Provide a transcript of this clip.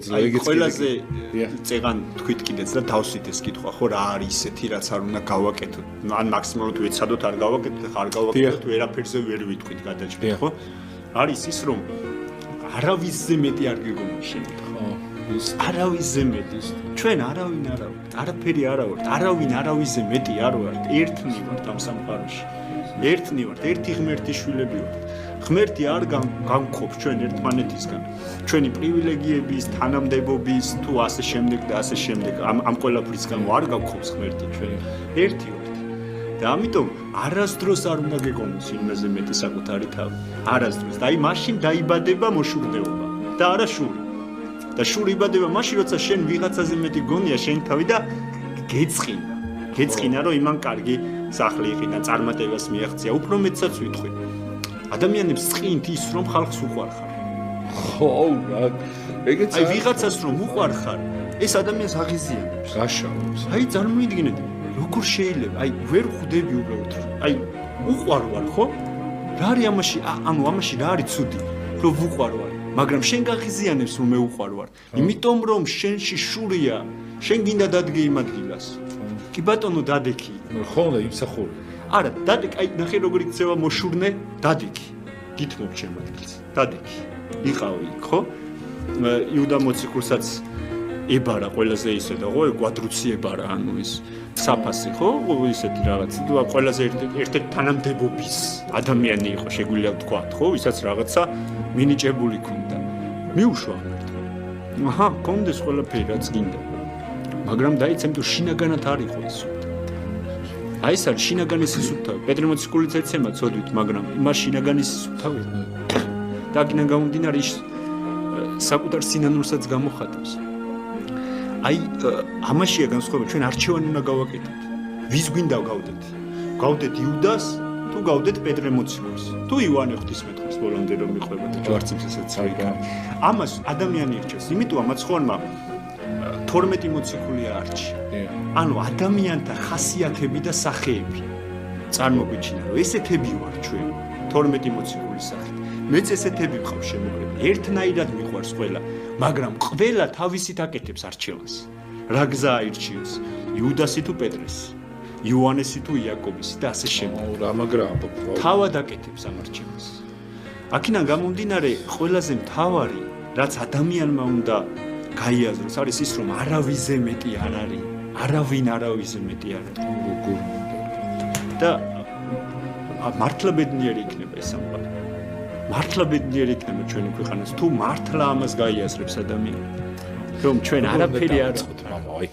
ყველაზე წეგან თქვით კიდეც და დავსვით ეს კითხვა, ხო რა არის ისეთი, რაც არ უნდა გავაკეთოთ. ან მაქსიმალურად ვეცადოთ არ გავაკეთოთ, არ გავაკეთოთ, ვერაფერზე ვერ ვიტყვით გადაჭრით, ხო? არის ის, რომ არავისზე მეტი არ გეგონებთ, ხო? არავისზე მეტი. ჩვენ არავინ არა ვართ, არაფერი არა ვართ, არავინ არავისზე მეტი არ ვართ, ერთნი ვართ ამ სამყაროში. ერთნი ვართ, ერთი ღმერთი შვილები ვართ. ღმერთი არ გამყოფს ჩვენ ერთმანეთისგან. ჩვენი პრივილეგიების, თანამდებობის თუ ასე შემდეგ და ასე შემდეგ ამ ყველაფრისგან არ გამყოფს ღმერთი ჩვენ. ერთი ვართ. და ამიტომ არასდროს არ უნდა გეკონოს იმაზე მეტი საკუთარი თავი. არასდროს. და აი მაშინ დაიბადება მოშურნეობა და არა შური. და შური იბადება მაშინ, როცა შენ ვიღაცაზე მეტი გონია შენ თავი და გეწყინა. გეწყინა, რომ იმან კარგი სახლი იყინა, წარმატებას მიაღწია, უფრო მეტსაც ვიტყვი. ადამიანებს წყინთ ის, რომ ხალხს უყვარხარ. ხო, რა. ეგეც აი ვიღაცას რომ უყვარხარ, ეს ადამიანს აღიზიანებს. გაშავებს. აი წარმოიდგინეთ, როგორ შეიძლება? აი ვერ ხვდები უბრალოდ. აი უყვარვარ, ხო? რა არის ამაში? ანუ ამაში რა არის ცუდი? რომ უყვარვარ, მაგრამ შენ გაღიზიანებს რომ მე უყვარვარ. იმიტომ რომ შენში შურია, შენ გინდა დადგე იმ ადგილას. კი ბატონო დადექი. ხო, და იმსახური. არა, დადექი, აი ნახე როგორ იქცევა მოშურნე, დადექი. გითმობ ჩემ ადგილს. დადექი. იყავი, ხო? იუდა მოციქულსაც ებარა ყველაზე ისე და ხო, კვადრუცი ებარა, ანუ ის საფასი, ხო? ისეთი რაღაც. ყველაზე ერთ-ერთი თანამდებობის ადამიანი იყო, შეგვიძლია ვთქვა, ხო? ვისაც რაღაცა მინიჭებული ქონდა. მიუშვა ღმერთმა. აჰა, კონდეს ყველაფერი რაც გინდა. მაგრამ დაიცემ თუ შინაგანად არ იყო ის. აი ეს არის შინაგანის სისუფთავე. პეტრე მოციქულიც ეცემა ცოდვით, მაგრამ იმას შინაგანის სისუფთავე. და აქედან გამომდინარე ის საკუთარ სინანულსაც გამოხატავს. აი ამაშია განსხვავება, ჩვენ არჩევანი უნდა გავაკეთოთ. ვის გვინდა გავდეთ? გავდეთ იუდას თუ გავდეთ პეტრე მოციქულს? თუ იოანე ღვთისმეტყველს ბოლომდე რომ მიყვება და ჯვარცმის ესაც წავიდა. ამას ადამიანი ირჩევს, იმიტომ ამაც ხორმა 12 მოციქულია არჩი. ანუ ადამიანთა ხასიათები და სახეები წარმოგვიჩინა, რომ ესეთები ვარ ჩვენ 12 მოციქულის სახით. მეც ესეთები ვყავს შემოღრები. ერთნაირად მიყვარს ყველა, მაგრამ ყველა თავისით აკეთებს არჩევას. რა გზა აირჩიოს? იუდასი თუ პეტრესი, იოანესი თუ იაკობისი და ასე შემდეგ. რა მაგრა თავად აკეთებს ამ არჩევას. აქედან გამომდინარე, ყველაზე მთავარი, რაც ადამიანმა უნდა გაიაზროს, არის ის, რომ არავისზე მეტი არ არის. არავინ არავისზე მეტი არ არის. და მართლა ბედნიერი იქნება ეს სამყარო. მართლა ბედნიერი იქნება ჩვენი ქვეყანაც, თუ მართლა ამას გაიაზრებს ადამიანი. რომ ჩვენ არაფერი არ ვთქვით, მამა, აი